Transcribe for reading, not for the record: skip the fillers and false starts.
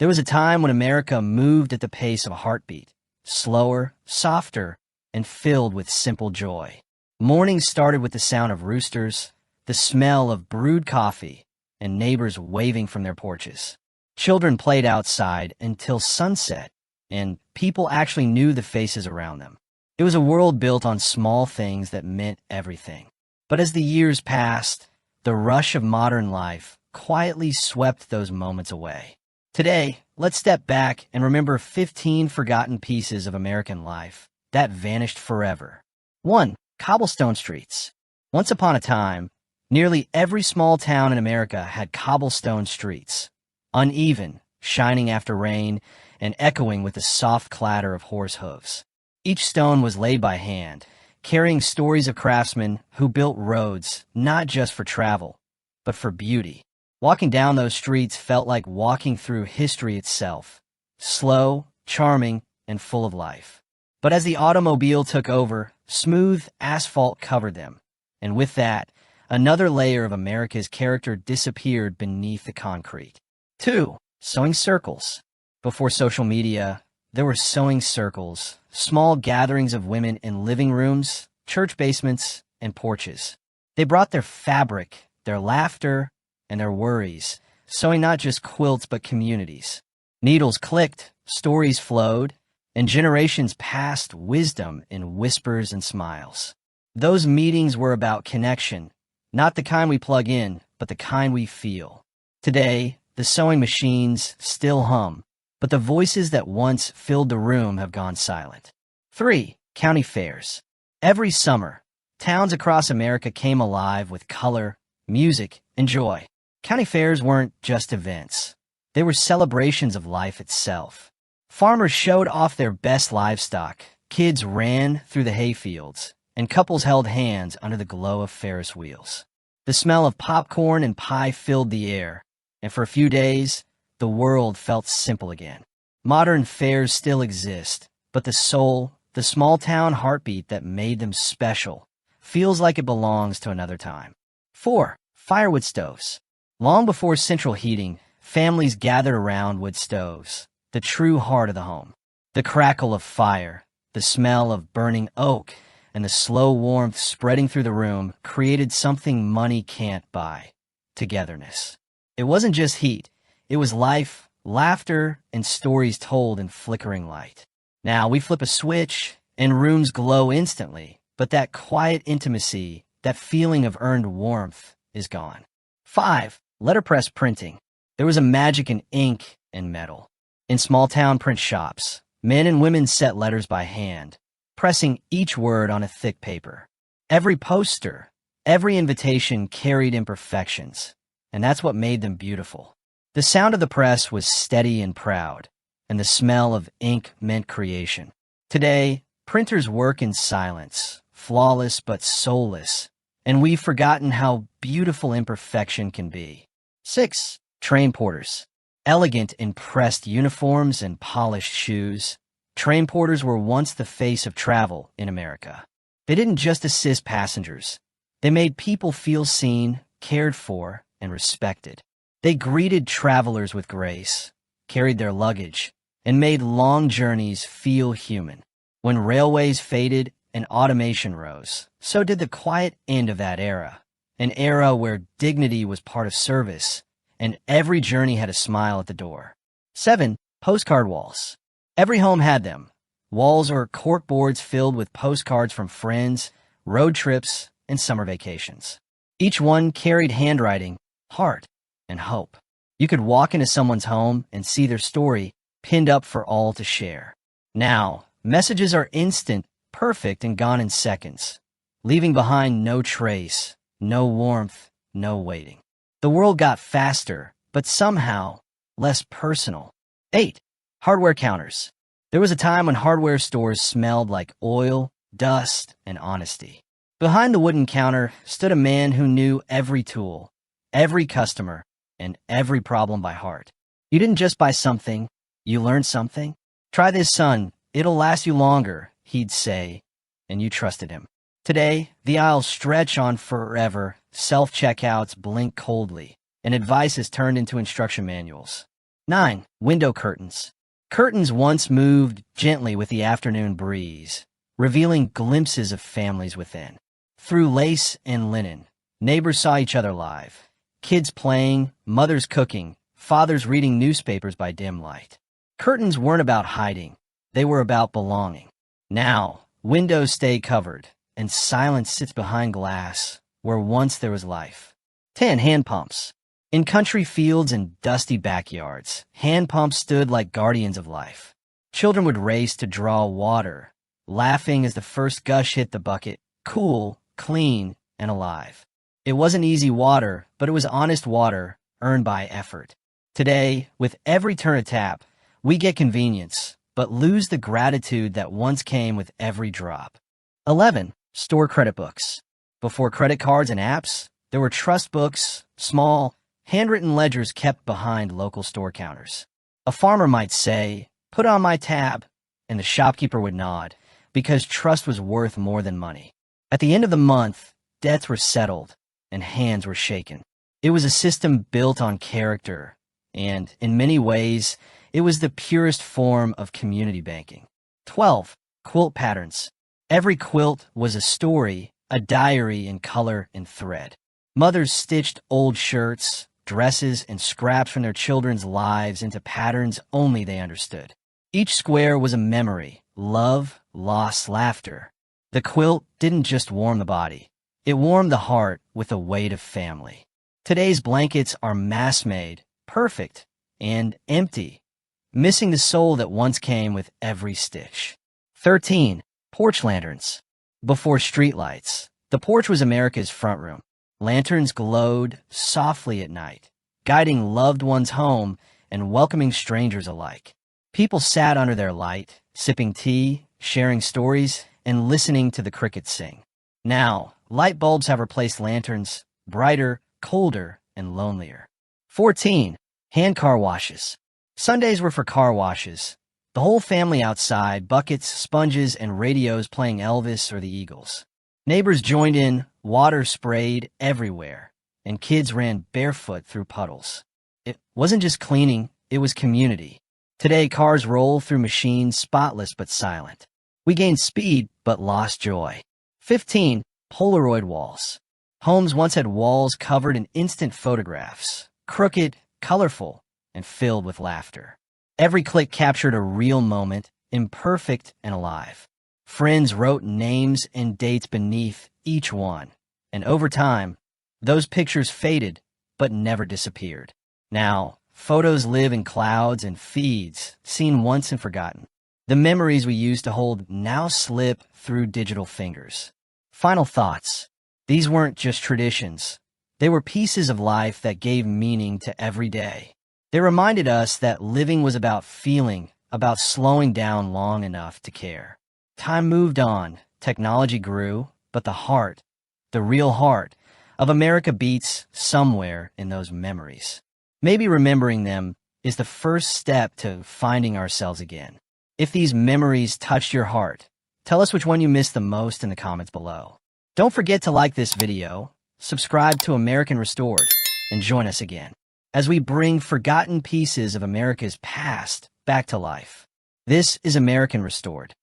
There was a time when America moved at the pace of a heartbeat, slower, softer, and filled with simple joy. Mornings started with the sound of roosters, the smell of brewed coffee, and neighbors waving from their porches. Children played outside until sunset, and people actually knew the faces around them. It was a world built on small things that meant everything. But as the years passed, the rush of modern life quietly swept those moments away. Today, let's step back and remember 15 forgotten pieces of American life that vanished forever. 1. Cobblestone streets. Once upon a time, nearly every small town in America had cobblestone streets, uneven, shining after rain, and echoing with the soft clatter of horse hooves. Each stone was laid by hand, carrying stories of craftsmen who built roads not just for travel, but for beauty. Walking down those streets felt like walking through history itself, slow, charming, and full of life. But as the automobile took over, smooth asphalt covered them, and with that, another layer of America's character disappeared beneath the concrete. 2. Sewing circles. Before social media, there were sewing circles, small gatherings of women in living rooms, church basements, and porches. They brought their fabric, their laughter, and their worries, sewing not just quilts but communities. Needles clicked, stories flowed, and generations passed wisdom in whispers and smiles. Those meetings were about connection, not the kind we plug in, but the kind we feel. Today, the sewing machines still hum, but the voices that once filled the room have gone silent. 3. County fairs. Every summer, towns across America came alive with color, music, and joy. County fairs weren't just events. They were celebrations of life itself. Farmers showed off their best livestock, kids ran through the hayfields, and couples held hands under the glow of Ferris wheels. The smell of popcorn and pie filled the air, and for a few days, the world felt simple again. Modern fairs still exist, but the soul, the small-town heartbeat that made them special, feels like it belongs to another time. 4. Firewood stoves. Long before central heating, families gathered around wood stoves, the true heart of the home. The crackle of fire, the smell of burning oak, and the slow warmth spreading through the room created something money can't buy: togetherness. It wasn't just heat. It was life, laughter, and stories told in flickering light. Now we flip a switch, and rooms glow instantly, but that quiet intimacy, that feeling of earned warmth, is gone. 5. Letterpress printing. There was a magic in ink and metal. In small-town print shops, men and women set letters by hand, pressing each word on a thick paper. Every poster, every invitation carried imperfections, and that's what made them beautiful. The sound of the press was steady and proud, and the smell of ink meant creation. Today, printers work in silence, flawless but soulless, and we've forgotten how beautiful imperfection can be. 6. Train porters. Elegant in pressed uniforms and polished shoes, train porters were once the face of travel in America. They didn't just assist passengers. They made people feel seen, cared for, and respected. They greeted travelers with grace, carried their luggage, and made long journeys feel human. When railways faded and automation rose, so did the quiet end of that era, an era where dignity was part of service, and every journey had a smile at the door. 7. Postcard walls. Every home had them. Walls or corkboards filled with postcards from friends, road trips, and summer vacations. Each one carried handwriting, heart, and hope. You could walk into someone's home and see their story pinned up for all to share. Now, messages are instant, perfect, and gone in seconds, leaving behind no trace, no warmth, no waiting. The world got faster, but somehow less personal. 8. Hardware counters. There was a time when hardware stores smelled like oil, dust, and honesty. Behind the wooden counter stood a man who knew every tool, every customer, and every problem by heart. You didn't just buy something, you learned something. Try this, son. It'll last you longer, he'd say, and you trusted him. Today, the aisles stretch on forever, self-checkouts blink coldly, and advice is turned into instruction manuals. 9. Window curtains. Curtains once moved gently with the afternoon breeze, revealing glimpses of families within. Through lace and linen, neighbors saw each other live. Kids playing, mothers cooking, fathers reading newspapers by dim light. Curtains weren't about hiding. They were about belonging. Now, windows stay covered, and silence sits behind glass where once there was life. 10. Hand pumps. In country fields and dusty backyards, hand pumps stood like guardians of life. Children would race to draw water, laughing as the first gush hit the bucket, cool, clean, and alive. It wasn't easy water, but it was honest water earned by effort. Today, with every turn of tap, we get convenience, but lose the gratitude that once came with every drop. 11. Store credit books. Before credit cards and apps, there were trust books, small, handwritten ledgers kept behind local store counters. A farmer might say, "Put on my tab," and the shopkeeper would nod, because trust was worth more than money. At the end of the month, debts were settled, and hands were shaken. It was a system built on character, and, in many ways, it was the purest form of community banking. 12. Quilt patterns. Every quilt was a story, a diary in color and thread. Mothers stitched old shirts, dresses, and scraps from their children's lives into patterns only they understood. Each square was a memory, love, loss, laughter. The quilt didn't just warm the body. It warmed the heart with the weight of family. Today's blankets are mass-made, perfect, and empty, missing the soul that once came with every stitch. 13. Porch lanterns. Before streetlights, the porch was America's front room. Lanterns glowed softly at night, guiding loved ones home and welcoming strangers alike. People sat under their light, sipping tea, sharing stories, and listening to the crickets sing. Now, light bulbs have replaced lanterns, brighter, colder, and lonelier. 14. Hand car washes. Sundays were for car washes. The whole family outside, buckets, sponges, and radios playing Elvis or the Eagles. Neighbors joined in, water sprayed everywhere, and kids ran barefoot through puddles. It wasn't just cleaning, it was community. Today, cars roll through machines, spotless but silent. We gained speed, but lost joy. 15. Polaroid walls. Homes once had walls covered in instant photographs, crooked, colorful, and filled with laughter. Every click captured a real moment, imperfect and alive. Friends wrote names and dates beneath each one, and over time, those pictures faded but never disappeared. Now, photos live in clouds and feeds, seen once and forgotten. The memories we used to hold now slip through digital fingers. Final thoughts. These weren't just traditions. They were pieces of life that gave meaning to every day. They reminded us that living was about feeling, about slowing down long enough to care. Time moved on, technology grew, but the heart, the real heart, of America beats somewhere in those memories. Maybe remembering them is the first step to finding ourselves again. If these memories touched your heart, tell us which one you missed the most in the comments below. Don't forget to like this video, subscribe to American Restored, and join us again as we bring forgotten pieces of America's past back to life. This is American Restored.